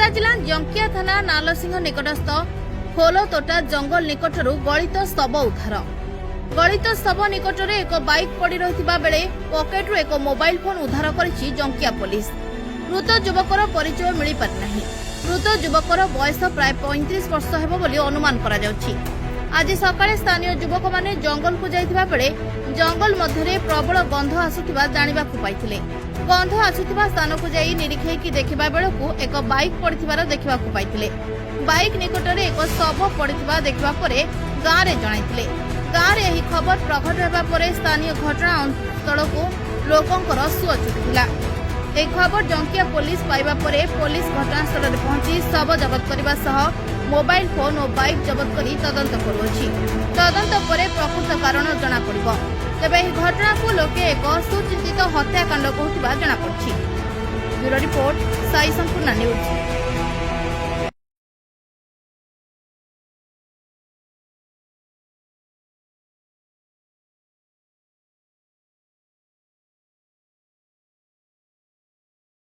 ଖୋର୍ଦ୍ଧା जिला जंकिया थाना नालसिंह निकटस्थ खोलतोटा जंगल निकटरू गलित शव उद्धार। गलित शव निकटरे एक बाइक पड़ी रहिथिबा बेले पकेटरू एक मोबाइल फोन उद्धार करिछि जंकिया पुलिस। मृत युवकर परिचय मिली पारि नाही। मृत युवकर बयस प्राय 35 वर्ष हेबो बोली अनुमान करा जाउछि। आज सकाळे स्थानीय युवक माने जंगल को जाइथिबा बेले जंगल मध्यरे प्रबल गंध आसुथिबा जानिबाकु पाइथिले। गंध आसुथिबा स्थान को जाई निरीक्षेकी देखिबा बेलकु एक बाइक पड़िथिबार देखिबाकु पाइथिले। बाइक निकटरे एक शव पड़िथिबा देखिबा परे गाँ रे जणाइथिले। गाँ रे एही खबर प्रकट हेबा परे स्थानीय घटना स्थलकु लोकंकर सुଅ छुटिथिला। ए खबर जंकिया पुलिस पाइबा परे पुलिस घटनास्थल रे पहुंची शव जबत करबा सह मोबाइल फोन और बाइक जबत करी तदंत करुछि। तदंत परे प्रकृत कारण जना पड़िबो। तेबे एही घटना को लोके एक सुचिंतित हत्याकांड कहूथिबा जना पड़छि। ब्यूरो रिपोर्ट साई संपूर्ण न्यूज।